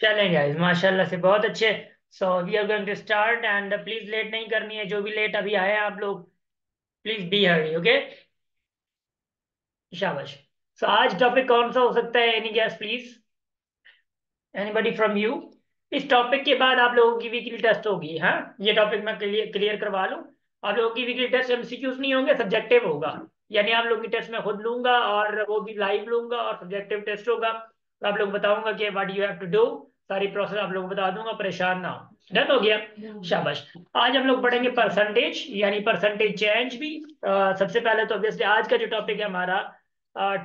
चलें गाइस, माशाल्लाह से बहुत अच्छे। So we are going to start and please late नहीं करनी है। जो भी लेट अभी आए हैं आप लोग, प्लीज बी हरी, ओके। शाबाश। सो आज टॉपिक कौन सा हो सकता है? Any guess please, anybody from you. इस टॉपिक के बाद आप लोगों की वीकली टेस्ट होगी। हाँ, ये टॉपिक मैं क्लियर करवा लूँ। आप लोगों की वीकली टेस्ट एमसीक्यूज नहीं होंगे, सब्जेक्टिव होगा। यानी आप लोगों की टेस्ट मैं खुद लूंगा और वो भी लाइव लूंगा और सब्जेक्टिव टेस्ट होगा। तो आप लोग बताऊंगा कि what you have to do. सारी प्रोसेस आप लोगों को बता दूंगा, परेशान ना हो। डन हो गया? शाबाश। आज हम लोग पढ़ेंगे परसेंटेज, यानी परसेंटेज चेंज भी। सबसे पहले तो ऑब्वियसली आज का जो टॉपिक है हमारा,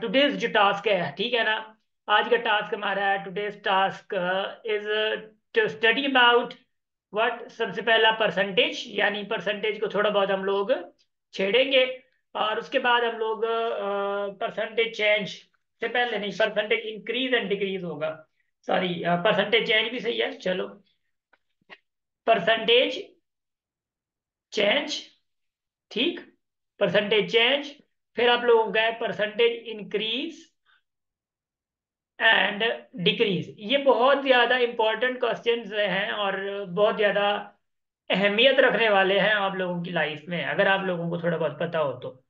टुडेज जो टास्क है, ठीक है ना। आज का टास्क हमारा है, today's task is to study about what. सबसे पहला परसेंटेज, यानी परसेंटेज को थोड़ा बहुत हम लोग छेड़ेंगे। और उसके बाद हम लोग परसेंटेज चेंज से पहले नहीं, परसेंटेज इंक्रीज एंड डिक्रीज होगा। सॉरी, परसेंटेज चेंज भी सही है, चलो। परसेंटेज चेंज, ठीक। परसेंटेज चेंज, फिर आप लोगों का है परसेंटेज इंक्रीज एंड डिक्रीज। ये बहुत ज्यादा इंपॉर्टेंट क्वेश्चंस हैं और बहुत ज्यादा अहमियत रखने वाले हैं आप लोगों की लाइफ में, अगर आप लोगों को थोड़ा बहुत पता हो तो।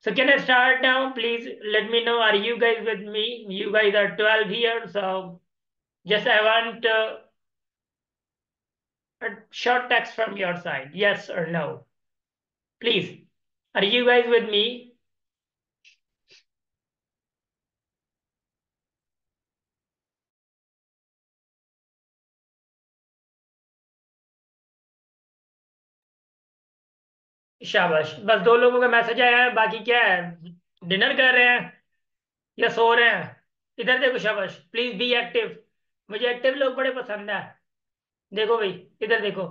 So can I start now? Please let me know, are you guys with me? You guys are 12 here, so just I want a short text from your side, yes or no, please. Are you guys with me? शाबाश, बस दो लोगों का message आया है, बाकी क्या है? डिनर कर रहे हैं या सो रहे हैं? इधर देखो, शाबाश, प्लीज बी एक्टिव। मुझे एक्टिव लोग बड़े पसंद है। देखो भाई, इधर देखो।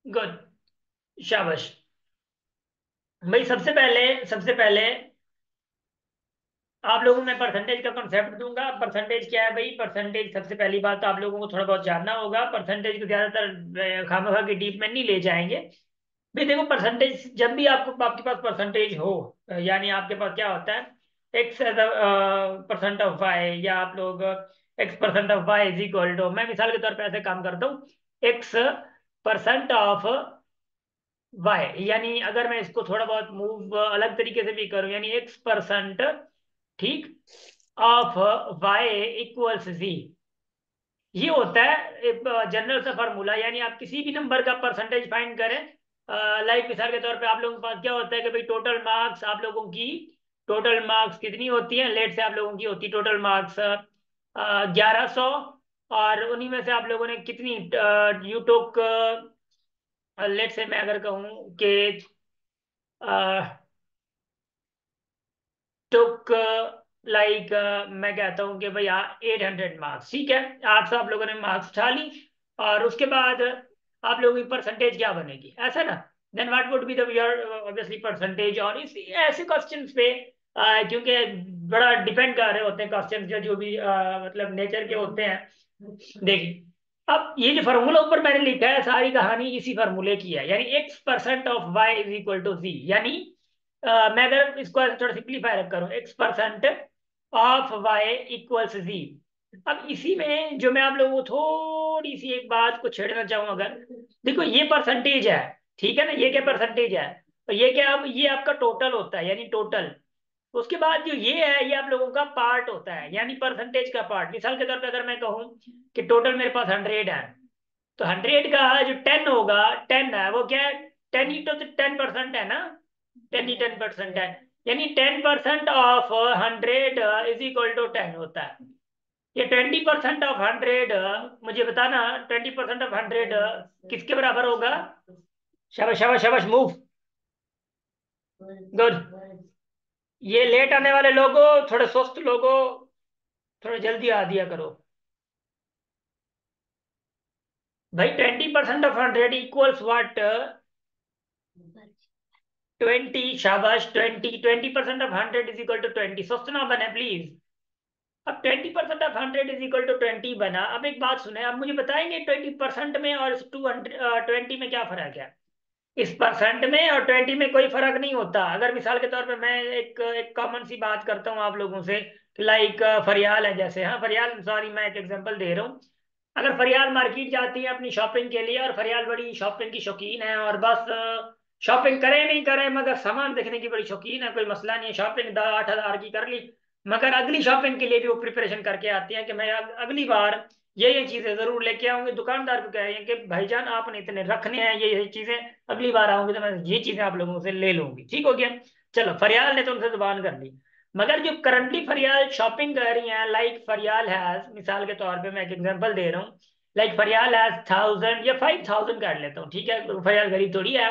गुड, शाबाश। भाई सबसे पहले आप लोगों को मैं परसेंटेज का कॉन्सेप्ट दूंगा। परसेंटेज क्या है भाई? परसेंटेज, सबसे पहली बात तो आप लोगों को थोड़ा बहुत जानना होगा। परसेंटेज को ज्यादातर खामखा के डीप में नहीं ले जाएंगे। भाई देखो, परसेंटेज जब भी आपके पास परसेंटेज हो, यानी आपके पास क्या होता है, एक्स परसेंट ऑफ वाई, या आप लोग x percent of y is equal to, मैं मिसाल के तौर पे ऐसे काम करता हूँ, एक्स परसेंट ऑफ वाई। यानी अगर मैं इसको थोड़ा बहुत मूव अलग तरीके से भी करूं, यानी एक्स परसेंट, ठीक, ऑफ वाई इक्वल्स जी। ये होता है एक जनरल सा फार्मूला। यानी आप किसी भी नंबर का परसेंटेज फाइंड करें, लाइक मिसाल के तौर पे आप लोगों के पास क्या होता है कि भाई टोटल मार्क्स, आप लोगों की टोटल मार्क्स कितनी होती है? लेट से आप लोगों की होती टोटल मार्क्स 1100। और उन्हीं में से आप लोगों ने कितनी, यू टुक, लेट से मैं अगर कहूँ कि टुक, लाइक, मैं कहता हूँ कि भाई 800 मार्क्स, ठीक है। 800 आप लोगों ने मार्क्स उठा ली, और उसके बाद आप लोगों की परसेंटेज क्या बनेगी, ऐसा ना? Then what would be the your obviously percentage. और इस ऐसे क्वेश्चंस पे, क्योंकि बड़ा डिपेंड कर रहे होते हैं क्वेश्चंस, जो भी मतलब नेचर के होते हैं। देखिए, अब ये जो फार्मूला ऊपर मैंने लिखा है, सारी कहानी इसी फार्मूले की है। यानी x percent of y is equal to z. यानी मैं अगर इसको ऐसे थोड़ा सिंप्लीफाई करूं, x percent of y equals z. अब इसी में जो मैं आप लोगों को थोड़ी सी एक बात को छेड़ना चाहूँ, अगर देखो ये परसेंटेज है, ठीक है ना, ये क्या परसेंटेज है, और ये क्या, अब ये आपका टोटल होता है, यानी टोटल। उसके बाद जो ये है, ये आप लोगों का पार्ट होता है, यानी परसेंटेज का पार्ट। मिसाल के तौर पे अगर मैं कहूँ कि टोटल मेरे पास 100 है, तो 100 का जो 10 होगा, 10 है वो क्या है, 10 ही तो 10% है ना। 10 ही 10% है, यानी 10% ऑफ 100 इज इक्वल टू 10 होता है। ये 20% ऑफ 100, मुझे बताना, 20% ऑफ 100 किसके बराबर होगा? शाबाश शाबाश शाबाश, मूव। गुड। ये लेट आने वाले लोगों, थोड़े सुस्त लोगों, थोड़ा जल्दी आ दिया करो। भाई 20% ऑफ 100 इक्वल्स व्हाट? 20, शाबाश, 20% ऑफ 100 इज इक्वल टू 20। सुस्त ना बने प्लीज। अब 20% ऑफ 100 इज इक्वल टू 20 बना। अब एक बात सुने, अब मुझे बताएंगे 20% में और इस 220 में क्या फर्क है? इस परसेंट में और 20 में कोई फर्क नहीं होता। अगर मिसाल के तौर पे मैं एक एक कॉमन सी बात करता हूँ आप लोगों से, लाइक फरियाल है जैसे, हाँ फरियाल, सॉरी मैं एक एग्जांपल दे रहा हूँ। अगर फरियाल मार्केट जाती है अपनी शॉपिंग के लिए, और फरियाल बड़ी शॉपिंग की शौकीन है, और बस शॉपिंग करे नहीं करे मगर सामान देखने की बड़ी शौकीन है, कोई मसला नहीं है, शॉपिंग 8,000 की कर ली, मगर अगली शॉपिंग के लिए भी वो प्रिपरेशन करके आती है कि मैं अगली बार ये चीजें जरूर लेके आऊंगी। दुकानदार को कह रही है कि भाईजान आपने इतने रखने हैं ये चीजें, अगली बार आऊंगी तो मैं ये चीजें आप लोगों से ले लूंगी। ठीक हो गया। चलो, फरियाल ने तो उनसे जुबान कर ली। मगर जो करंटली फरियाल शॉपिंग कर रही हैं, लाइक फरियाल हैज, मिसाल के तौर पे मैं एक एग्जांपल दे रहा हूँ, लाइक फरियाल हैज 1,000 या 5,000 कर लेता हूँ, ठीक है, तो फरियाल गरीब थोड़ी है।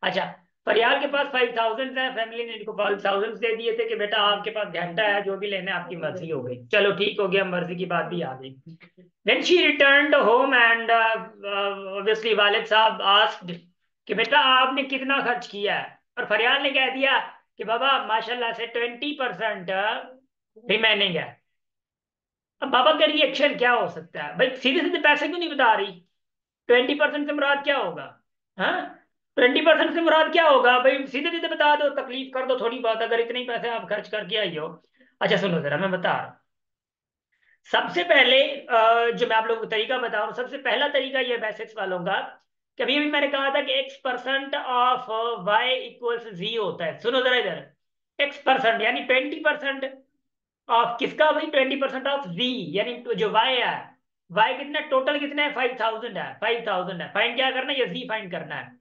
अच्छा, फरियाल के पास 5,000 है, फैमिली ने इनको 5,000 दे दिए थे कि बेटा आपके पास घंटा है, जो भी लेना है आपकी मर्जी हो गई। चलो ठीक हो गया, मर्जी की बात भी आ गई। Then she return home and obviously वालिद साहब आस्क्ड कि बेटा आपने कितना खर्च किया है, और फरियाल ने कह दिया कि बाबा माशाल्लाह से 20% रिमेनिंग है। अब बाबा का रिएक्शन क्या हो सकता है भाई, सीधे सीधे पैसे क्यों नहीं बता रही? 20% से मुराद क्या होगा? हाँ, 20% से मुराद क्या होगा भाई, सीधे सीधे बता दो, तकलीफ कर दो थोड़ी बहुत, अगर इतने ही पैसे आप खर्च करके आई हो। अच्छा सुनो जरा, मैं बता रहा हूँ। सबसे पहले जो मैं आप लोगों को तरीका बता रहा हूँ, सबसे पहला तरीका ये बेसिक्स वालों का, कि अभी अभी मैंने कहा था कि x% of y equals z होता है। सुनो जरा इधर, x% यानी 20% ऑफ किसका भाई, 20% ऑफ z, यानी तो जो y है, y कितना टोटल कितना है, 5,000 है, 5,000 है। फाइंड क्या करना है, ये z फाइंड करना है।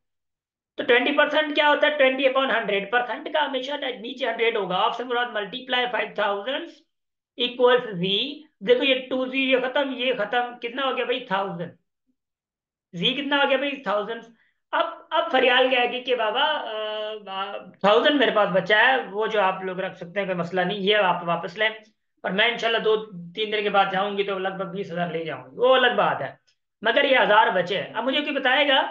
तो 20% क्या होता है, 20/100, परसेंट का हमेशा नीचे 100 होगा, ऑफ से मुराद मल्टीप्लाई 5,000 इक्वल्स जी। देखो ये 2 जी, ये खत्म, ये खत्म, कितना हो गया भाई, 1,000। जी कितना हो गया भाई, 1,000। अब फरियाल क्या है कि बाबा 1,000 मेरे पास बचा है, वो जो आप लोग रख सकते हैं, कोई मसला नहीं, ये आप वापस लें, और मैं इंशाल्लाह 2-3 दिन के बाद जाऊंगी तो लगभग 20,000 ले जाऊंगी, वो अलग बात है। मगर ये 1,000 बचे हैं। अब मुझे कोई बताएगा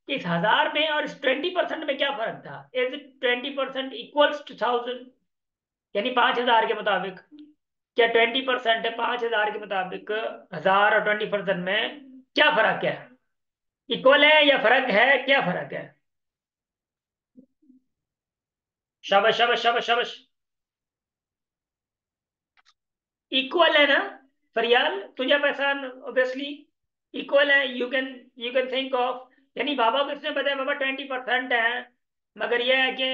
कि इस 1,000 में और इस 20% में क्या फर्क था? इज 20% इक्वल्स टू 1,000, यानी 5,000 के मुताबिक, क्या 20% है 5,000 के मुताबिक? 1,000 और 20% में क्या फर्क है? इक्वल है या फर्क है, क्या फर्क है? शाबाश शाबाश शाबाश शाबाश। इक्वल है ना फरियाल, तुझे पैसा ऑब्वियसली इक्वल है। यू कैन थिंक ऑफ, यानी बाबा को इसने बताया बाबा 20% है, मगर यह है कि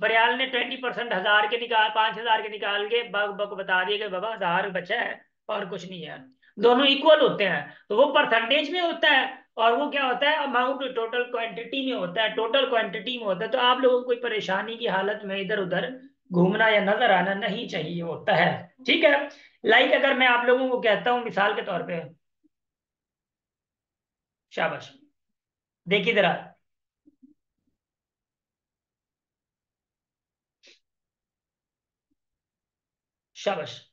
फरियाल ने 20% 1,000 के निकाल, 5,000 के निकाल के बाबा को बता दिया कि बाबा 1,000 बचा है और कुछ नहीं है। दोनों इक्वल होते हैं, तो वो परसेंटेज में होता है, और वो क्या होता है, अमाउंट टोटल क्वांटिटी में होता है, टोटल क्वांटिटी में होता है। तो आप लोगों को कोई परेशानी की हालत में इधर उधर घूमना या नजर आना नहीं चाहिए होता है। ठीक है। लाइक अगर मैं आप लोगों को कहता हूं मिसाल के तौर पे, शाबाश, देखिए जरा, शाबाश।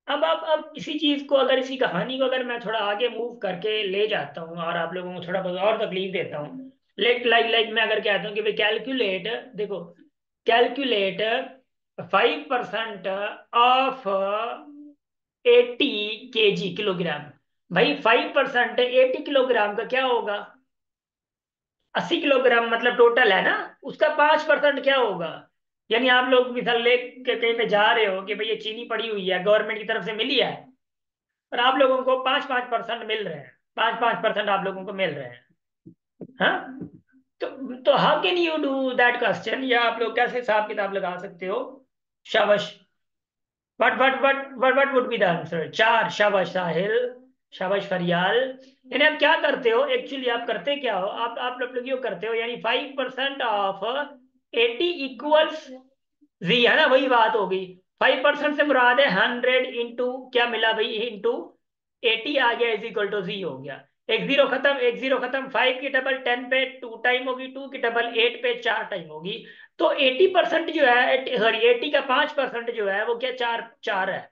अब इसी चीज को, अगर इसी कहानी को अगर मैं थोड़ा आगे मूव करके ले जाता हूँ और आप लोगों को थोड़ा बहुत और तकलीफ देता हूँ, लाइक लाइक लाइक मैं अगर कहता हूँ कि भाई कैलकुलेट, देखो, कैलकुलेट 5% ऑफ 80 kg, किलोग्राम। भाई 5% 80 किलोग्राम का क्या होगा? 80 किलोग्राम मतलब टोटल है ना, उसका 5% क्या होगा? यानी आप लोग मिसाल ले के कहीं पे जा रहे हो कि भाई ये चीनी पड़ी हुई है, गवर्नमेंट की तरफ से मिली है, और आप लोगों को 5-5% मिल रहे हैं, 5-5% आप लोगों को मिल रहे हैं। हाँ, तो how can you do that question, या आप लोग कैसे हिसाब किताब लगा सकते हो? शाबाश। What would be the answer? 4, शाबाश साहिल, शाबाश फरियाल। यानी आप क्या करते हो एक्चुअली, आप करते क्या हो, आप लोग यो करते हो, यानी 5% ऑफ 80 इक्वल्स जी, है ना, वही बात होगी। 5% से मुराद है 100 इंटू क्या मिला भाई, इंटू 80 आ गया, इज इक्वल टू जी हो गया। एक जीरो खत्म, एक जीरो खत्म, 5 की डबल 10 पे 2 टाइम होगी, 2 की डबल 8 पे 4 टाइम होगी। तो 80% जो है, सॉरी 80 का 5% जो है वो क्या, 4 4 है।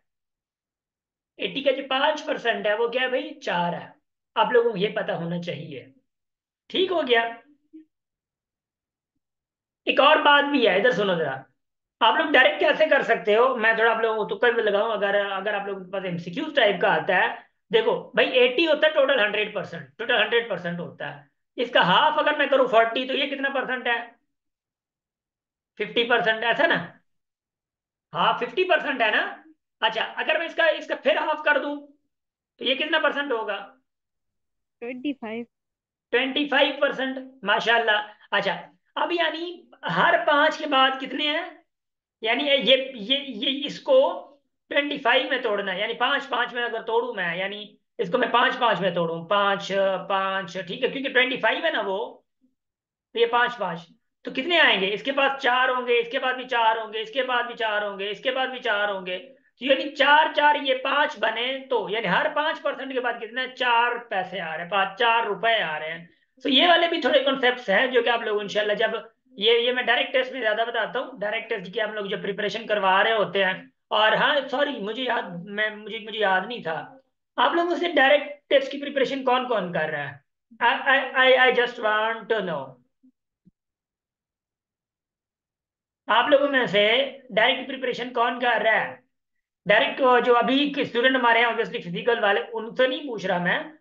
80 का जो 5% है वो क्या है भाई, 4 है। आप लोगों को ये पता होना चाहिए। ठीक हो गया। एक और बात भी है, इधर सुनो जरा। आप लोग डायरेक्ट कैसे कर सकते हो, मैं थोड़ा आप लोगों को तुक्का भी लगाऊं, अगर अगर आप लोगों के पास एमसीक्यू टाइप का आता है। देखो भाई 80 होता है टोटल 100%, टोटल 100% होता है। इसका हाफ अगर मैं करूँ 40, तो ये कितना परसेंट है? 50% ऐसा ना? हाँ 50% है ना? अच्छा, अगर मैं इसका इसका फिर हाफ कर दूं तो ये कितना परसेंट होगा? 25। 25%। माशाल्लाह। अच्छा, अब यानी हर 5 के बाद कितने हैं? यानी ये इसको 25 में तोड़ना है, यानी 5 5 में अगर तोड़ू मैं, यानी इसको मैं 5 5 में तोड़ू, 5 5, ठीक है, क्योंकि 25 है ना वो, तो ये 5 5, तो कितने आएंगे? इसके पास 4 होंगे, इसके बाद भी 4 होंगे, इसके बाद भी 4 होंगे, इसके बाद भी 4 होंगे, तो यानी 4 4 ये 5 बने, तो यानी हर 5% के बाद कितना 4 पैसे आ रहे हैं, 4 रुपए आ रहे हैं। तो ये वाले भी थोड़े कॉन्सेप्ट्स हैं जो कि आप लोग इंशाल्लाह जब ये मैं डायरेक्ट टेस्ट में ज्यादा बताता हूँ, डायरेक्ट टेस्ट की हम लोग जो प्रिपरेशन करवा रहे होते हैं। और हाँ सॉरी, मुझे याद नहीं था, आप लोगों से डायरेक्ट टेस्ट की प्रिपरेशन कौन कौन कर रहा है? I just want to know, आप लोगों में से डायरेक्ट प्रिपरेशन कौन कर रहा है? डायरेक्ट जो अभी के स्टूडेंट हमारे हैं ऑब्वियसली फिजिकल वाले, उनसे नहीं पूछ रहा मैं,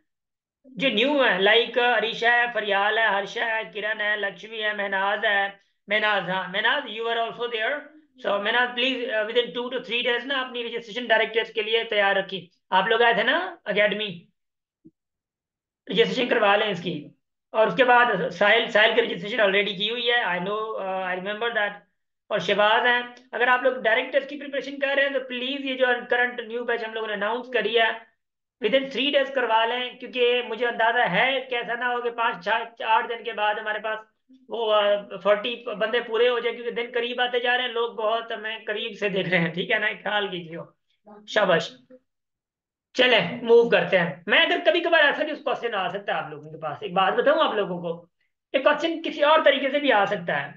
जो न्यू है, लाइक अरीशा है, फरियाल है, हर्षा है, किरण है, लक्ष्मी है, महनाज है। महनाज, हाँ Mahnaz, you are also there. So Mahnaz please within 2 to 3 days ना अपनी रजिस्ट्रेशन डायरेक्ट टेस्ट के लिए तैयार रखी। आप लोग आए थे ना अकेडमी, रजिस्ट्रेशन करवा लें इसकी। और उसके बाद साहिल साहिल की रजिस्ट्रेशन ऑलरेडी की हुई है, I know, I remember that. और शहबाज हैं। अगर आप लोग डायरेक्ट टेस्ट की प्रिपरेशन कर रहे हैं तो प्लीज ये जो करंट न्यू बैच हम लोगों ने अनाउंस करी है, विद इन 3 डेज करवा लें, क्योंकि मुझे अंदाजा है कैसा ना हो कि 5 6 8 दिन के बाद हमारे पास वो 40 बंदे पूरे हो जाए, क्योंकि दिन करीब आते जा रहे हैं, लोग बहुत हमें करीब से देख रहे हैं, ठीक है ना, ख्याल कीजिए। शाबाश। चले मूव करते हैं। मैं अगर कभी कभार ऐसा भी क्वेश्चन आ सकता है आप लोगों के पास, एक बात बताऊं आप लोगों को, एक क्वेश्चन किसी और तरीके से भी आ सकता है।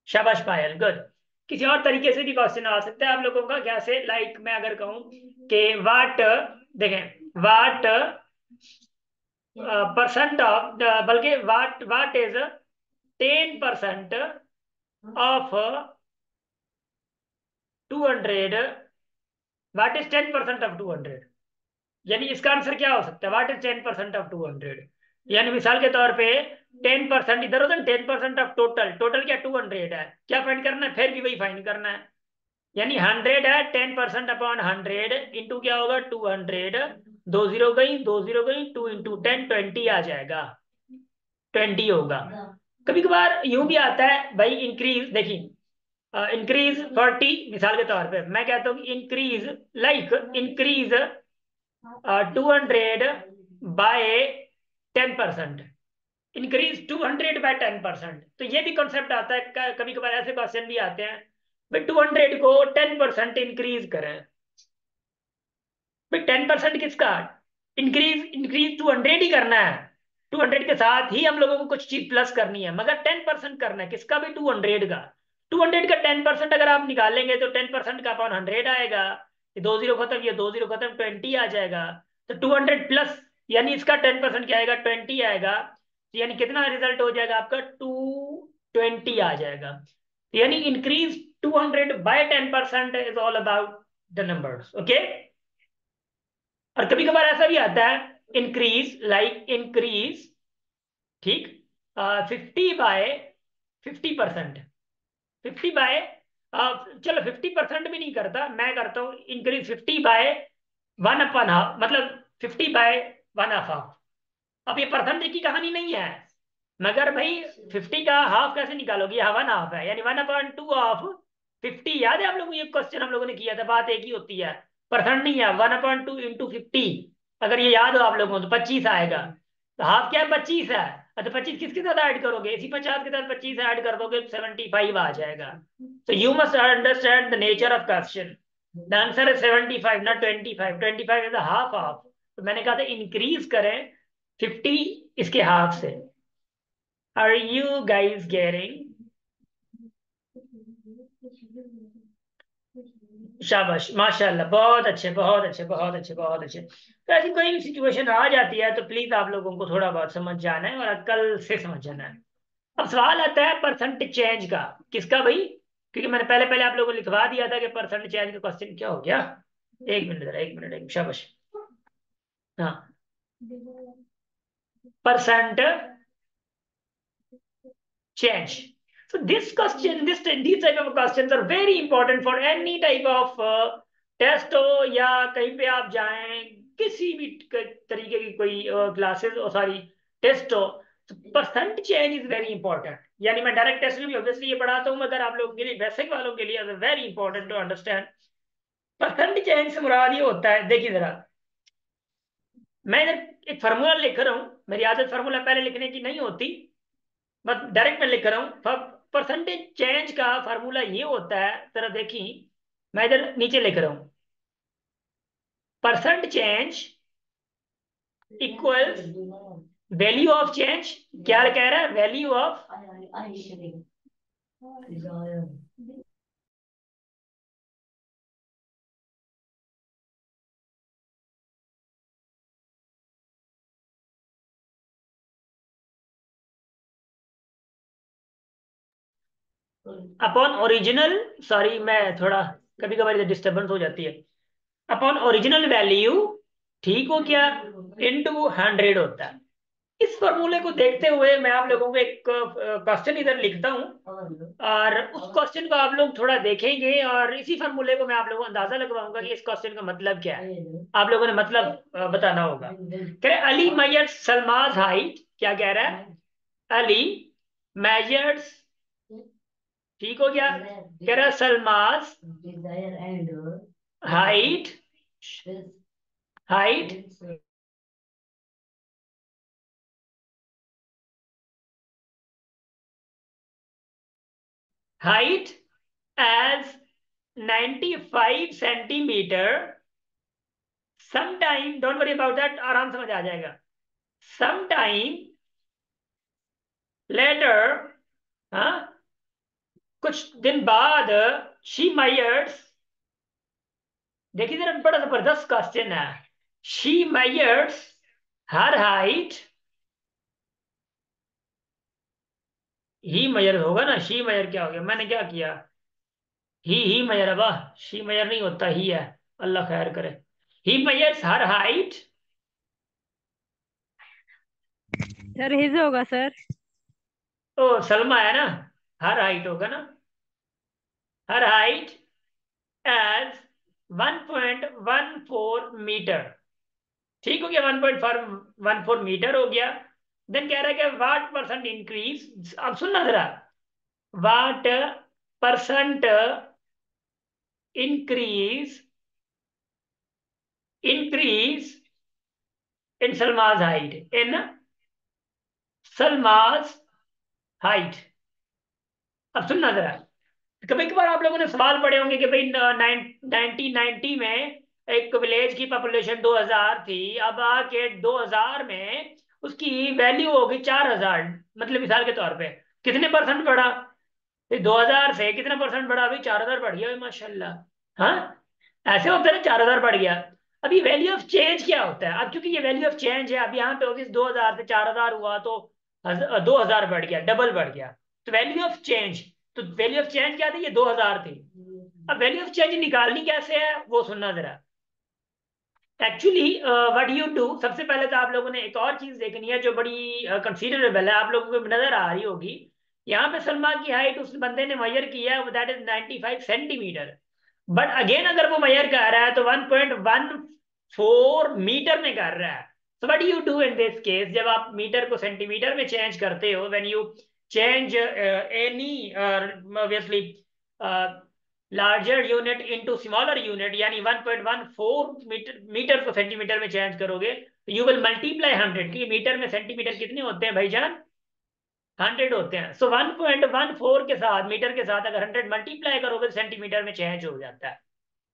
शाबाश पायल, गुड। किसी और तरीके से भी क्वेश्चन आ सकता है आप लोगों का, कैसे, लाइक मैं अगर कहूं कि वाट, देखें, वाट परसेंट ऑफ, बल्कि what what is 10% of 200, what is 10% of 200, यानी इसका आंसर क्या हो सकता है? What is 10% of 200? यानी मिसाल के तौर पे 10% इधर उधर, 10% ऑफ टोटल, टोटल क्या 200 है, क्या फाइंड करना है? फिर भी वही फाइंड करना है, यानी 100 है, 10% अपॉन 100 इंटू क्या होगा 200, 2 0 गई, 2 0 गई, 2 × 10, 20 आ जाएगा, 20 होगा। कभी कभार यूं भी आता है भाई, इंक्रीज, देखिए इंक्रीज 40, मिसाल के तौर पे मैं कहता हूँ increase, like increase 200 by 10%, increase 200 by 10%, तो ये भी कॉन्सेप्ट आता है। कभी कभार ऐसे क्वेश्चन भी आते हैं भाई 200 को 10% इंक्रीज करें, भाई 10% किसका? इंक्रीज इंक्रीज 200 ही करना है, 200 के साथ ही हम लोगों को कुछ चीज प्लस करनी है, मगर 10% करना है किसका भी? 200 का। 200 का 10% अगर आप निकालेंगे तो 10% का अपॉन 100 आएगा, ये 2 0 खत्म, ये 2 0 खत्म, 20 आ जाएगा। तो 200 प्लस, यानी इसका 10% क्या आएगा? 20 आएगा, तो यानी कितना रिजल्ट हो जाएगा आपका? 220 आ जाएगा। यानी increase 200 by 10% is all about the numbers, okay. और कभी कभार ऐसा भी आता है इंक्रीज, लाइक इंक्रीज, ठीक, 50 बाय 50%, 50 बाय, चलो 50% भी नहीं करता, मैं करता हूँ इंक्रीज 50 बाय 1/2, मतलब 50 बाय 1/2। अब ये परसेंटेज की कहानी नहीं है, मगर भाई 50 का हाफ कैसे निकालोगे? यहाँ 1/2 है, यानी 1/2 ऑफ 50, याद है आप लोगों को? ये क्वेश्चन हम लोगों ने किया था, बात एक ही होती है, परसेंट नहीं है। 1/2 × 50, अगर ये याद हो आप लोगों को तो 25 आएगा, तो हाफ क्या है? 25 है। तो 25 किसके साथ ऐड करोगे? इसी 50 के साथ 25 ऐड कर दोगे तो 75 आ जाएगा। तो you must understand the nature of question, the answer है 75 ना 25, 25 इज हाफ ऑफ, तो मैंने कहा था इंक्रीज करें 50 इसके हाफ से। Are you guys getting? शाबाश, माशाल्लाह, बहुत अच्छे, बहुत अच्छे, बहुत अच्छे, बहुत अच्छे। तो ऐसी कोई भी सिचुएशन आ जाती है तो प्लीज आप लोगों को थोड़ा बहुत समझ जाना है और अक्ल से समझ जाना है। अब सवाल आता है परसेंट चेंज का, किसका भाई? क्योंकि मैंने पहले पहले आप लोगों को लिखवा दिया था कि परसेंट चेंज का क्वेश्चन क्या हो गया। एक मिनट जरा, एक मिनट, एक शाबाश। हाँ, percent change. So this question, these type of questions are very important for any type of test हो या कहीं पे आप जाएं, किसी भी तरीके की कोई क्लासेस, सॉरी, टेस्ट हो, तो percent change is very important. यानी मैं डायरेक्ट टेस्ट में भी ऑब्वियसली ये पढ़ाता हूँ, मगर आप लोगों के लिए, बेसिक वालों के लिए very important to understand. Percent change से मुराद ये होता है, देखिए जरा, मैं इधर एक फार्मूला लिख रहा हूँ, मेरी आदत फार्मूला पहले लिखने की नहीं होती, बस डायरेक्ट मैं लिख रहा हूँ। परसेंटेज चेंज का फार्मूला ये होता है, जरा देखिए, मैं इधर नीचे लिख रहा हूँ, percent change equals value of change. क्या कह रहा है? Value of, upon original, sorry मैं थोड़ा, कभी कभार डिस्टर्बेंस हो जाती है, अपॉन ओरिजिनल वैल्यू, ठीक हो क्या, इनटू 100 होता है। इस फॉर्मूले को देखते हुए मैं आप लोगों को एक क्वेश्चन इधर लिखता हूँ, और उस क्वेश्चन को आप लोग थोड़ा देखेंगे, और इसी फॉर्मूले को मैं आप लोगों को अंदाजा लगवाऊंगा कि इस क्वेश्चन का मतलब क्या है। आप लोगों ने मतलब बताना होगा। कह रहे अली मेजर्स सलमाज हाइट, क्या कह रहा है? अली मेजर्स, ठीक हो गया, कह रहा है Salma's height, height height as 95 centimetre, some time, don't worry about that, आराम समझ आ जाएगा, सम टाइम लेटर, हाँ, कुछ दिन बाद, शी मेजर्स, देखिए जरा बड़ा जबरदस्त क्वेश्चन है, शी मेजर्स हर हाइट, ही मेजर होगा ना, शी मेजर क्या हो गया, मैंने क्या किया, ही मेजर है, वाह, शी मेजर नहीं होता, ही है, अल्लाह खैर करे। ही measures her height, sir his होगा सर। ओ सलमा है ना, हर हाइट होगा ना, हर हाइट एज 1.14 मीटर, ठीक हो गया, 1.14 मीटर हो गया। देन कह रहा है कि वाट परसेंट इंक्रीज, अब सुनना जरा, what percent increase, increase in Salma's height, in Salma's height. अब सुनना जरा, कभी कभार आप लोगों ने सवाल पढ़े होंगे कि भाई 1990 में एक विलेज की पॉपुलेशन 2000 थी, अब आके 2000 में उसकी वैल्यू होगी 4000, मतलब मिसाल के तौर पे कितने परसेंट बढ़ा? 2000 से कितना परसेंट बढ़ा? अभी 4000 बढ़ गया माशाल्लाह। हाँ, ऐसे होता है ना, 4000 बढ़ गया। अभी वैल्यू ऑफ चेंज क्या होता है? अब क्योंकि ये वैल्यू ऑफ चेंज है, अब यहाँ पे ऑफिस 2000 से 4000 हुआ, तो 2000 बढ़ गया, डबल बढ़ गया, तो वैल्यू ऑफ चेंज, तो वैल्यू ऑफ चेंज क्या थी? ये 2000 थी। अब वैल्यू ऑफ चेंज निकालनी कैसे है वो सुनना जरा। एक्चुअली व्हाट यू डू, सबसे पहले तो आप लोगों ने एक और चीज देखनी है जो बड़ी कंसीडरेबल है, आप लोगों को नजर आ रही होगी। यहाँ पे सलमा की हाइट उस बंदे ने मेजर किया है, that is 95 centimetre. But again अगर वो मेजर कर रहा है तो 1.14 मीटर में कर रहा है। So what you do in this case, जब आप मीटर को सेंटीमीटर में चेंज करते हो, when you change any, obviously larger unit into smaller unit, यानी 1.14 मीटर को सेंटीमीटर में चेंज करोगे, तो यू विल मल्टीप्लाई 100, क्योंकि मीटर में सेंटीमीटर कितने होते हैं भाईजान? 100 होते हैं। सो 1.14 के साथ, मीटर के साथ अगर 100 मल्टीप्लाई करोगे तो सेंटीमीटर में चेंज हो जाता है।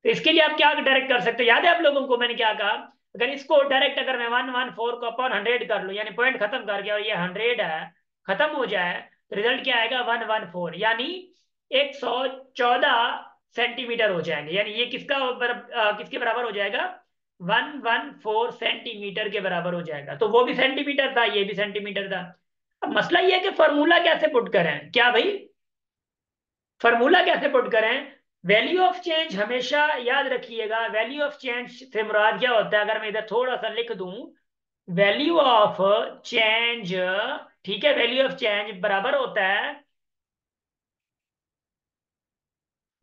तो इसके लिए आप क्या डायरेक्ट कर सकते हो, याद है आप लोगों को मैंने क्या कहा? अगर इसको डायरेक्ट, अगर मैं 114 को अपॉन 100 कर लूं, यानी पॉइंट खत्म कर गया और ये 100 है, खत्म हो जाए, तो रिजल्ट क्या आएगा? 114, यानी 114 सेंटीमीटर हो जाएंगे। यानी ये किसके बराबर हो जाएगा? 114 सेंटीमीटर के बराबर हो जाएगा। तो वो भी सेंटीमीटर था, ये भी सेंटीमीटर था। अब मसला ये है कि फॉर्मूला कैसे पुट करें, क्या भाई, फॉर्मूला कैसे पुट करें? वैल्यू ऑफ चेंज हमेशा याद रखिएगा, वैल्यू ऑफ चेंज से मुराद क्या होता है, अगर मैं इधर थोड़ा सा लिख दूं, वैल्यू ऑफ चेंज, ठीक है, वैल्यू ऑफ चेंज बराबर होता है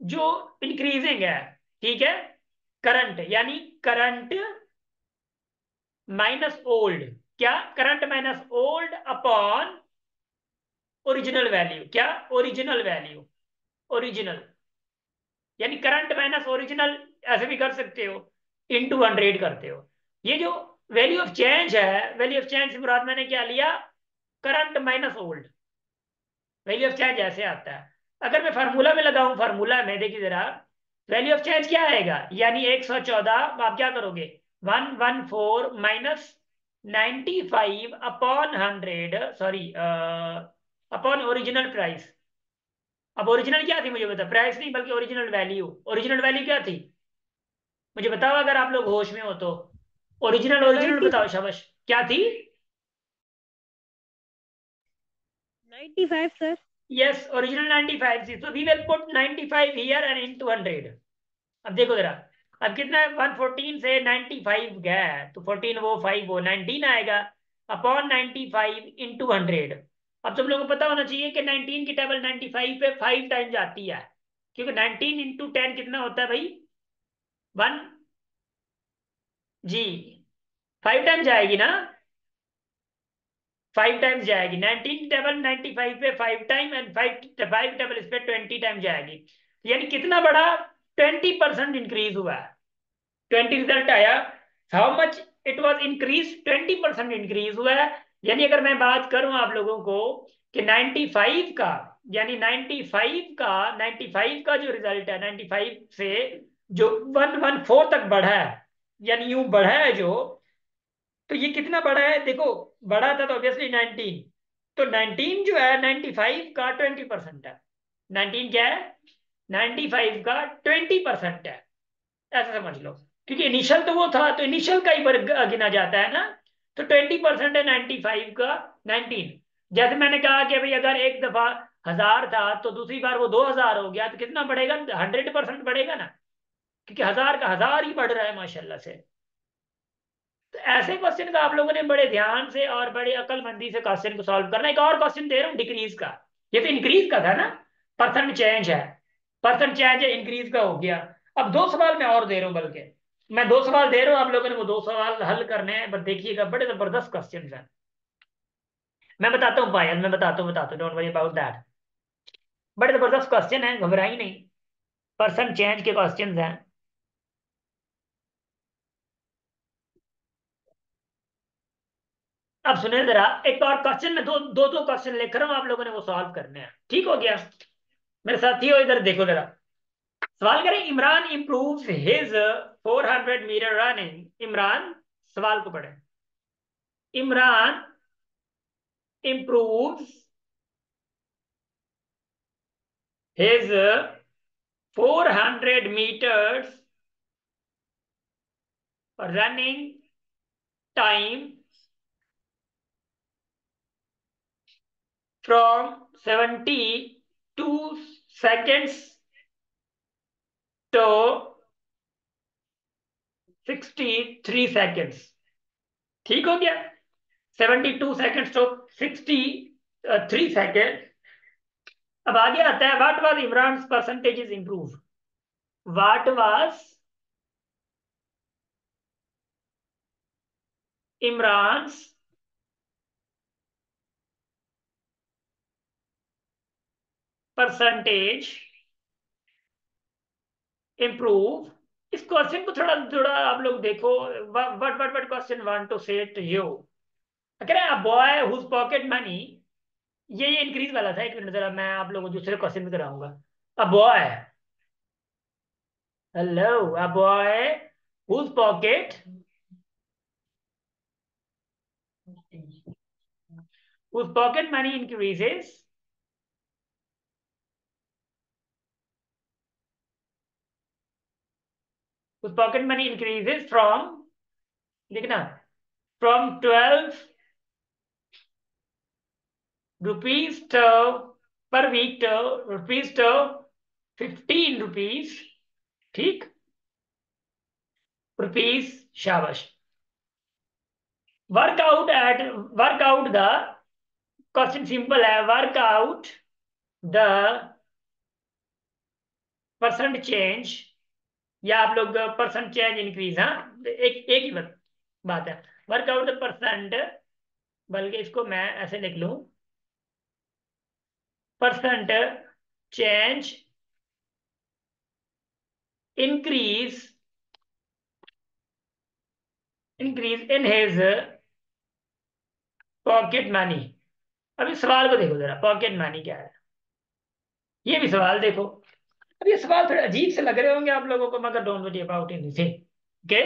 जो इंक्रीजिंग है, ठीक है, करंट यानी करंट माइनस ओल्ड, क्या current minus old upon original value, क्या ओरिजिनल वैल्यू, ओरिजिनल यानी करंट माइनस ओरिजिनल, ऐसे भी कर सकते हो, इनटू 100 करते हो। ये जो वैल्यू ऑफ चेंज है, वैल्यू ऑफ चेंज से मुराद मैंने क्या लिया, current minus old. Value of change ऐसे आता है। अगर मैं फार्मूला में लगाऊं, फार्मूला में देखिए जरा, वैल्यू ऑफ चेंज क्या आएगा, यानी 114, आप क्या करोगे, 114 minus 95 upon 100, sorry upon original price. अब ओरिजिनल क्या थी मुझे बता, प्राइस नहीं बल्कि ओरिजिनल वैल्यू। ओरिजिनल वैल्यू क्या थी मुझे बताओ, अगर आप लोग होश में हो तो। ओरिजिनल, ओरिजिनल 90, बताओ, शाबाश, क्या थी। 95 सर। यस, ओरिजिनल 95 थी, तो we will put 95 here and into 100। अब देखो जरा, अब कितना है, 114 से 95 गया है, तो 14 वो 5 वो 19 आएगा, अपॉन 95 इंटू 100। अब तुम लोगों को पता होना चाहिए कि 19 की टेबल 95 पे 5 टाइम्स आती है, क्योंकि 19 इंटू 10 कितना होता है भाई, 1 जी, 5 टाइम्स जाएगी ना, 5 टाइम्स जाएगी। 19 टेबल 95 पे 5 टाइम, एंड 5 टेबल इस पे 20 टाइम जाएगी, यानी कितना बड़ा, 20% इंक्रीज हुआ है। 20 रिजल्ट आया, how much it was increase, 20% increase हुआ है। यानी अगर मैं बात करूं आप लोगों को कि 95 का, यानी 95 का जो रिजल्ट है, 95 से जो 114 तक बढ़ा है, यानी यूं बढ़ा है जो, तो ये कितना बढ़ा है देखो, बढ़ा था तो ऑब्वियसली 19, तो 19 जो है 95 का 20% है। 19 क्या है, 95 का 20% है, ऐसा समझ लो। क्योंकि इनिशियल तो वो था, तो इनिशियल का ही वर्ग गिना जाता है ना, तो 20% है 95 का 19। जैसे मैंने कहा कि भाई अगर एक दफा 1000 था तो दूसरी बार वो 2000 हो गया, तो कितना बढ़ेगा, 100% बढ़ेगा ना, क्योंकि 1000 का 1000 ही बढ़ रहा है माशाल्लाह से। तो ऐसे क्वेश्चन का आप लोगों ने बड़े ध्यान से और बड़े अकलमंदी से क्वेश्चन को सॉल्व करना। एक और क्वेश्चन दे रहा हूँ डिक्रीज का, ये तो इंक्रीज का था ना, परसेंट चेंज है, परसेंट चेंज है, इंक्रीज का हो गया। अब 2 सवाल मैं और दे रहा हूँ, बल्कि मैं 2 सवाल दे रहा हूँ, आप लोगों ने वो 2 सवाल हल करने हैं, बस देखिएगा, बड़े जबरदस्त क्वेश्चन हैं। मैं बताता हूँ पायल, मैं बताता हूँ, डोंट वरी अबाउट दैट। बड़े जबरदस्त क्वेश्चन है, घबराई नहीं, परसेंट चेंज के क्वेश्चन हैं। अब सुने जरा, एक और क्वेश्चन में दो क्वेश्चन लेकर रहा हूं, आप लोगों ने वो सॉल्व करने हैं, ठीक हो गया। मेरे साथी हो, इधर देखो जरा, सवाल करें, Imran improve his 400 meter running. Imran, सवाल को पढ़े, Imran improves his 400 meters running time from 72 seconds to 63 seconds। ठीक हो गया, 72 seconds to 63 seconds। अब आगे आता है, what was Imran percentage is improve, what was Imran percentage improve. इस क्वेश्चन को थोड़ा थोड़ा आप लोग देखो, what what what question want to say to you. अगर a boy whose pocket money, ये इंक्रीज वाला था, एक मिनट जरा, मैं आप लोगों को दूसरे क्वेश्चन में कराऊंगा। A boy, hello, a boy whose pocket, whose pocket money increases, whose pocket money increases from, देखना, from 12 rupees to per week to rupees to 15 rupees, ठीक, रुपीज, शाबाश। Work out it, work out the, question simple है, work out the percent change या आप लोग percent change increase, हाँ एक एक ही बात है। वर्कआउट द परसेंट, बल्कि इसको मैं ऐसे लिख लूं, percent change increase increase in his pocket money. अभी सवाल को देखो जरा, पॉकेट मनी क्या है, ये भी सवाल देखो। अब ये सवाल थोड़े अजीब से लग रहे होंगे आप लोगों को, मगर don't worry about anything. Okay,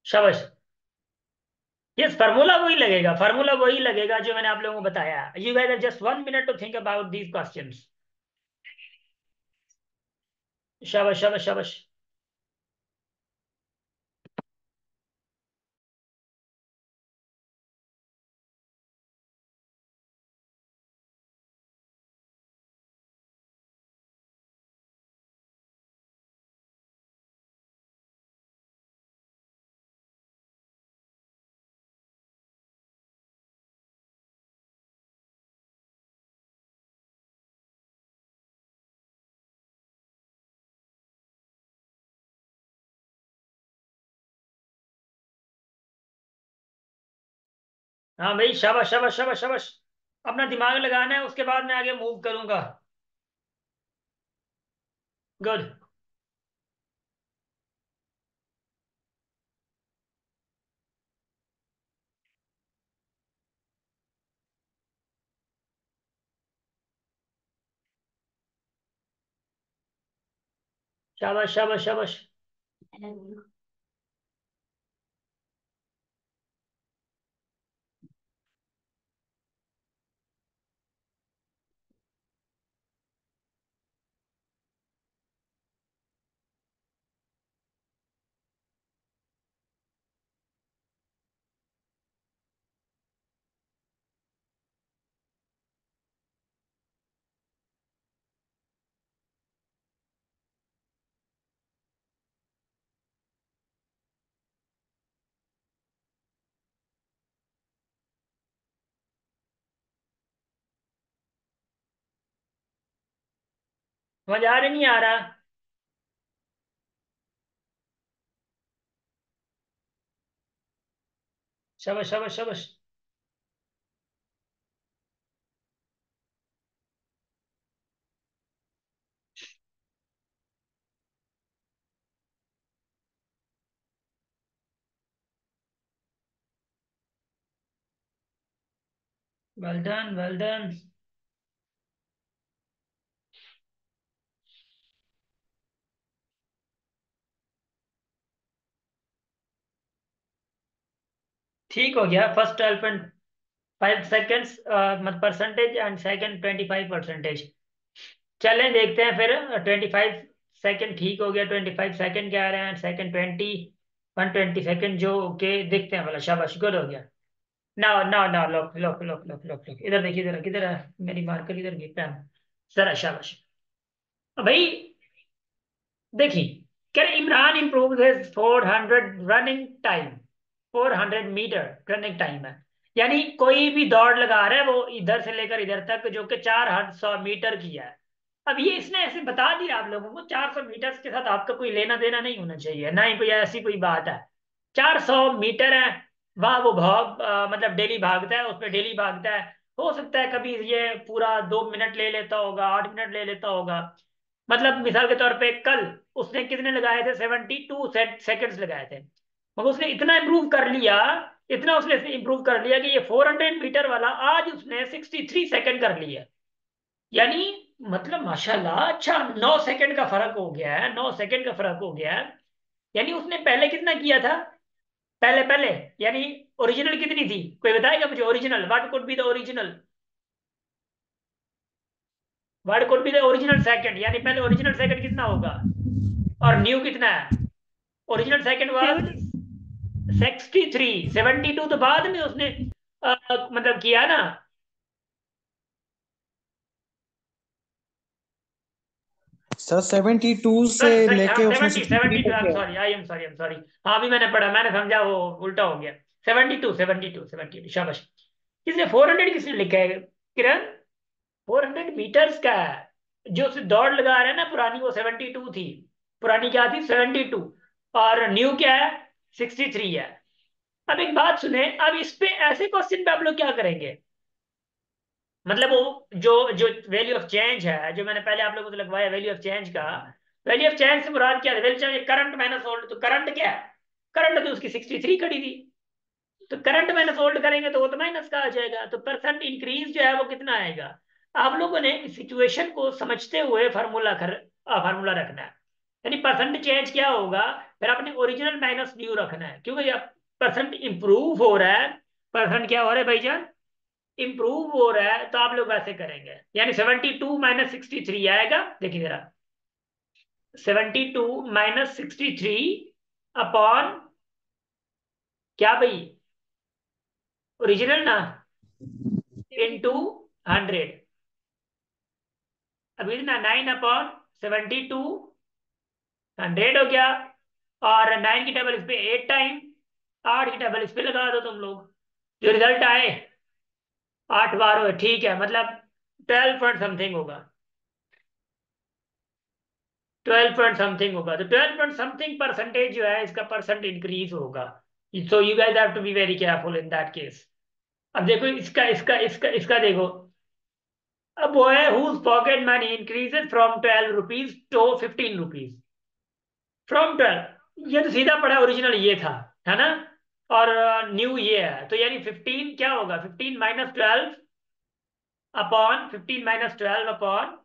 शाबाश। यस, फार्मूला वही लगेगा, फार्मूला वही लगेगा जो मैंने आप लोगों को बताया। You guys have just 1 minute to think about these questions. शाबाश शाबाश शाबाश। हाँ भाई, शाबाश शाबाश शाबाश शाबाश। अपना दिमाग लगाना है, उसके बाद मैं आगे मूव करूंगा। गुड। शाबाश शाबाश शाबाश। समझ आ रहा नहीं आ रहा? शाबाश शाबाश शाबाश। Well done well done. ठीक हो गया। फर्स्ट 12.5 सेकेंड्स मत परसेंटेज, एंड सेकंड 25%। चलें देखते हैं फिर। 25 सेकेंड ठीक हो गया, 25 सेकेंड क्या आ रहे हैं, सेकेंड 120 सेकेंड जो के देखते हैं भला। शाबाश, गुड हो गया। ना ना ना, लोक लोक लोक लोक लोक लोक, इधर देखिए, इधर किधर है मेरी मार्कर, इधर की पेन। जरा शाबाश। भाई देखिए, क्या Imran improve his 400 running time, 400 meter running time है। यानी कोई भी दौड़ लगा रहा है वो इधर से लेकर इधर तक, जो कि 400 मीटर की है। अब ये इसने ऐसे बता दिया आप लोगों को, 400 मीटर के साथ आपका कोई लेना देना नहीं होना चाहिए, ना ही कोई ऐसी कोई बात है। 400 मीटर है, वह वो भाग मतलब डेली भागता है, उस पर डेली भागता है। हो सकता है कभी ये पूरा 2 मिनट ले लेता होगा, 8 मिनट ले लेता होगा। मतलब मिसाल के तौर पे कल उसने कितने लगाए थे, 72 सेकेंड्स लगाए थे, मगर उसने इतना इंप्रूव कर लिया, इतना उसने इंप्रूव कर लिया कि ये 400 मीटर वाला आज उसने 63 सेकेंड कर लिया। यानी मतलब माशाल्लाह, अच्छा 9 सेकेंड का फर्क हो गया है, 9 सेकेंड का फर्क हो गया है। यानी उसने पहले कितना किया था, पहले पहले, यानी ओरिजिनल कितनी थी, कोई बताएगा मुझे? Original, what could be the original, what could be the original second, यानी पहले ओरिजिनल सेकंड कितना होगा, और न्यू कितना है? Original second was 70। 63, 72 तो बाद में उसने मतलब किया ना। सर 72 से सॉरी सॉरी, हाँ लेके उसमें 70, 63 72, तक आई एम है। Sorry, I am sorry. हाँ अभी मैंने पढ़ा, मैंने समझा वो उल्टा हो गया। 72, 72, 72, शाबाश। किसने 400 किसने लिखा है किरण? 400 मीटर्स का है। जो उसे दौड़ लगा रहा है ना पुरानी, वो 72 थी। पुरानी क्या थी? 72। और न्यू क्या है? 63 है। अब एक बात सुने, अब इस पे ऐसे क्वेश्चन पे आप लोग क्या करेंगे? मतलब वो जो जो वैल्यू ऑफ चेंज है, जो मैंने पहले आप लोगों को लगवाया वैल्यू ऑफ चेंज का। वैल्यू ऑफ चेंज से मुराद क्या है? Value change current minus old, तो करंट क्या है? करंट तो उसकी 63 खड़ी थी। तो करंट माइनस ओल्ड करेंगे तो वो तो माइनस का आ जाएगा, तो परसेंट इंक्रीज जो है वो कितना आएगा? आप लोगों ने इस सिचुएशन को समझते हुए फार्मूला रखना है। यानी परसेंट चेंज क्या होगा? फिर आपने ओरिजिनल माइनस न्यू रखना है, क्योंकि परसेंट इंप्रूव हो रहा है। परसेंट क्या हो रहा है भाईजान? इंप्रूव हो रहा है, तो आप लोग ऐसे करेंगे, यानी 72 - 63 आएगा। देखिए जरा, 72 - 63 अपॉन क्या भाई? ओरिजिनल ना, इनटू 100। अभी ना 9/72, 100 हो गया। और 9 की टेबल इस पे 8 टाइम, 8 की टेबल इस पे लगा दो तुम लोग। जो रिजल्ट आए 8 बार हो, ठीक है, मतलब 12 पॉइंट समथिंग होगा। 12 पॉइंट समथिंग होगा, तो 12 पॉइंट समथिंग परसेंटेज जो है इसका परसेंट इंक्रीज होगा। So you guys have to be very careful in that case. अब देखो इसका देखो। A boy whose pocket money increases from 12 rupees to 15 rupees, from 12, ये तो सीधा पड़ा, ओरिजिनल ये था, है ना? और न्यू ये है, तो यानी 15 क्या होगा? 15 - 12 अपॉन 15 - 12 अपॉन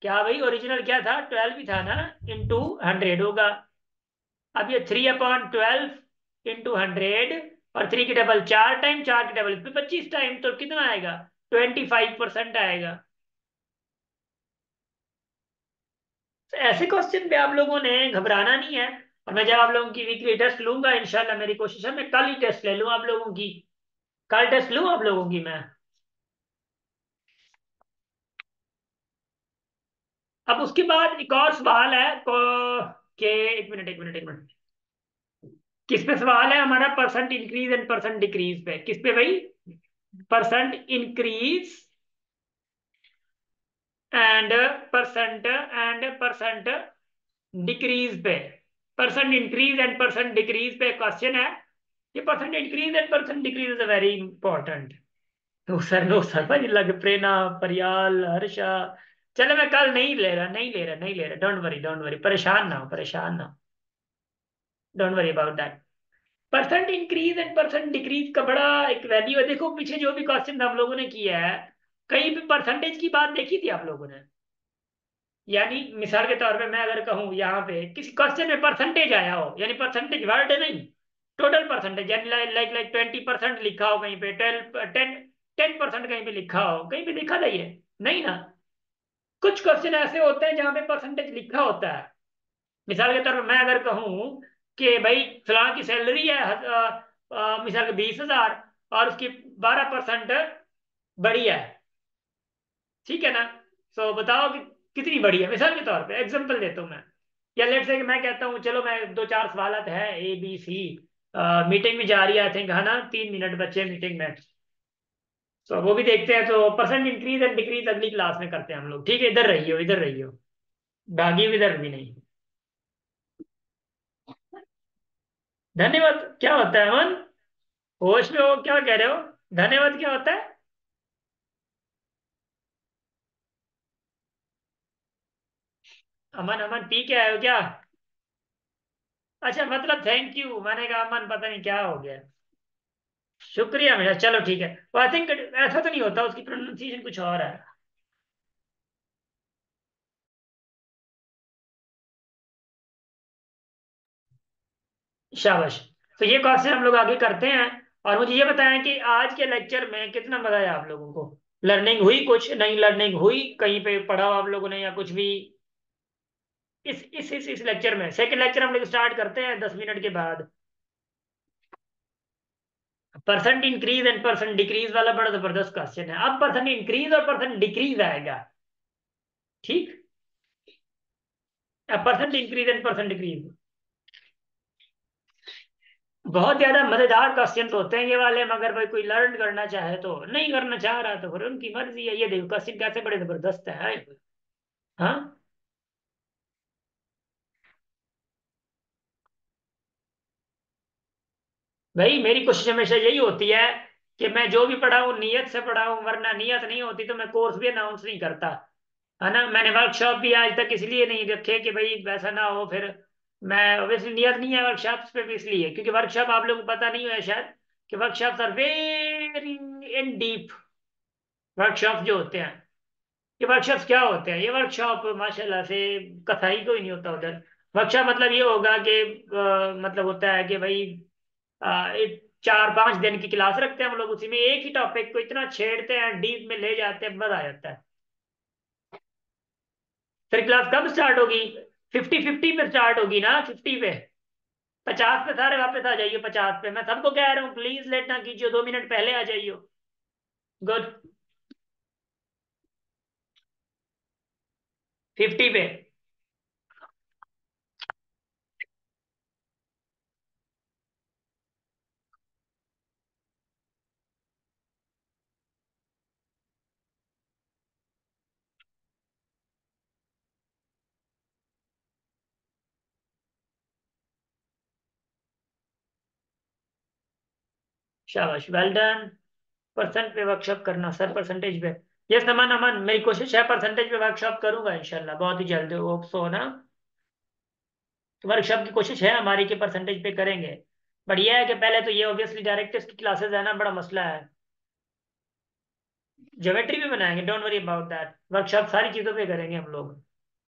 क्या भाई? ओरिजिनल क्या था? 12 ही था ना, इंटू 100 होगा। अब ये 3/12 इंटू 100, और 3 की डबल 4 टाइम, 4 की डबल 25 टाइम, तो कितना आएगा? 25% आएगा। तो ऐसे क्वेश्चन पे आप लोगों ने घबराना नहीं है। और मैं जब आप लोगों की वीकली टेस्ट लूंगा इंशाल्लाह, मेरी कोशिश है मैं कल ही टेस्ट ले लूँ आप लोगों की। कल टेस्ट लूँ आप लोगों की मैं। अब उसके बाद एक और सवाल है के, एक मिनट, किस पे सवाल है हमारा? Percent increase and percent decrease पे। किस पे भाई? Percent increase and percent decrease पे। Percent increase and percent decrease पे क्वेश्चन है। ये percent increase and percent decrease is very important. No sir भाई, लग प्रेरणा, परियाल, हर्षा। चलो मैं कल नहीं ले रहा, डोंट वरी, परेशान ना हो, परेशान ना हो। Don't worry about that. Percent increase and percent decrease का बड़ा एक वैल्यू है। देखो पीछे जो भी क्वेश्चन हम लोगों ने किया है, कहीं भी परसेंटेज की बात देखी थी आप लोगों ने? यानी मिसाल के तौर पे मैं अगर कहूँ यहाँ पे किसी क्वेश्चन में परसेंटेज आया हो, यानी परसेंटेज वर्ड नहीं, टोटल परसेंटेज, यानी लाइक लाइक लाइक 20% लिखा हो कहीं पे, 10% कहीं पे लिखा हो, कहीं पे लिखा था ये? नहीं ना। कुछ क्वेश्चन ऐसे होते हैं जहाँ पे परसेंटेज लिखा होता है। मिसाल के तौर पर मैं अगर कहूँ कि भाई फलां की सैलरी है मिसाल के 20,000, और उसकी 12% बढ़ी है, ठीक है ना? सो बताओ कि कितनी बढ़ी है, मिसाल के तौर पे एग्जांपल देता हूँ मैं। या लेट से कि मैं कहता हूँ चलो मैं दो चार सवालत है ABC, मीटिंग में जा रही है आई थिंक, है ना? 3 मिनट बच्चे मीटिंग में। तो वो भी देखते हैं, तो परसेंट इंक्रीज एंड डिक्रीज अगली क्लास में करते हैं हम लोग, ठीक है? इधर रहियो, इधर रहियो, भागी इधर भी नहीं। धन्यवाद क्या होता है अमन? होश में हो? क्या कह रहे हो? धन्यवाद क्या होता है? अमन अमन पी के आए हो क्या? अच्छा, मतलब थैंक यू, मैंने कहा अमन पता नहीं क्या हो गया। शुक्रिया मेरा, चलो ठीक है। आई थिंक ऐसा तो नहीं होता, उसकी प्रोनाउंसिएशन कुछ और है। शाबाश। तो ये क्वेश्चन हम लोग आगे करते हैं। और मुझे ये बताएं कि आज के लेक्चर में कितना मजा आया आप लोगों को? लर्निंग हुई? कुछ नई लर्निंग हुई? कहीं पे पढ़ा हो आप लोगों ने या कुछ भी? इस लेक्चर में, सेकंड लेक्चर हम लोग स्टार्ट करते हैं 10 मिनट के बाद। Percent increase and percent decrease वाला बड़ा जबरदस्त क्वेश्चन है। अब परसेंट इंक्रीज और परसेंट डिक्रीज आएगा, ठीक? Percent increase and percent decrease. बहुत ज्यादा मजेदार क्वेश्चन होते हैं ये वाले, मगर भाई कोई लर्न करना चाहे तो, नहीं करना चाह रहा तो फिर उनकी मर्जी है। ये देखो क्वेश्चन कैसे बड़े जबरदस्त है हाय। हाँ, भाई मेरी कोशिश हमेशा यही होती है कि मैं जो भी पढ़ाऊँ नियत से पढ़ाऊँ, वरना नियत नहीं होती तो मैं कोर्स भी अनाउंस नहीं करता। है ना, मैंने वर्कशॉप भी आज तक इसलिए नहीं रखे कि भाई वैसा ना हो फिर। मैं वैसे नियत नहीं है वर्कशॉप्स पे भी, इसलिए क्योंकि वर्कशॉप आप लोगों को पता नहीं है शायद कि workshops are very in deep. Workshop जो होते हैं, ये वर्कशॉप्स क्या होते हैं, ये वर्कशॉप माशाल्लाह से कथाई कोई नहीं होता उधर। वर्कशॉप मतलब ये होगा कि मतलब होता है कि भाई एक 4-5 दिन की क्लास रखते हैं हम लोग, उसी में एक ही टॉपिक को इतना छेड़ते हैं, डीप में ले जाते हैं, मजा आ जाता है। फिर क्लास कब स्टार्ट होगी? 50-50 पे स्टार्ट होगी ना, 50 पे। 50 पे सारे वापस आ जाइए, 50 पे मैं सबको कह रहा हूँ, प्लीज लेट ना कीजिए, 2 मिनट पहले आ जाइए। गुड। 50 पे। शाबाश, वेल डन। परसेंट पे वर्कशॉप करना सर, परसेंटेज पे। यस अमन, अमन मेरी कोशिश है परसेंटेज पे वर्कशॉप करूंगा इंशाल्लाह बहुत ही जल्द, होप सो ना। तो वर्कशॉप की कोशिश है हमारी कि परसेंटेज पे करेंगे। बट यह है कि पहले तो ये ऑब्वियसली डायरेक्टर्स की क्लासेस है ना, बड़ा मसला है। ज्योमेट्री भी बनाएंगे, don't worry about that, workshop सारी चीजों पे करेंगे हम लोग।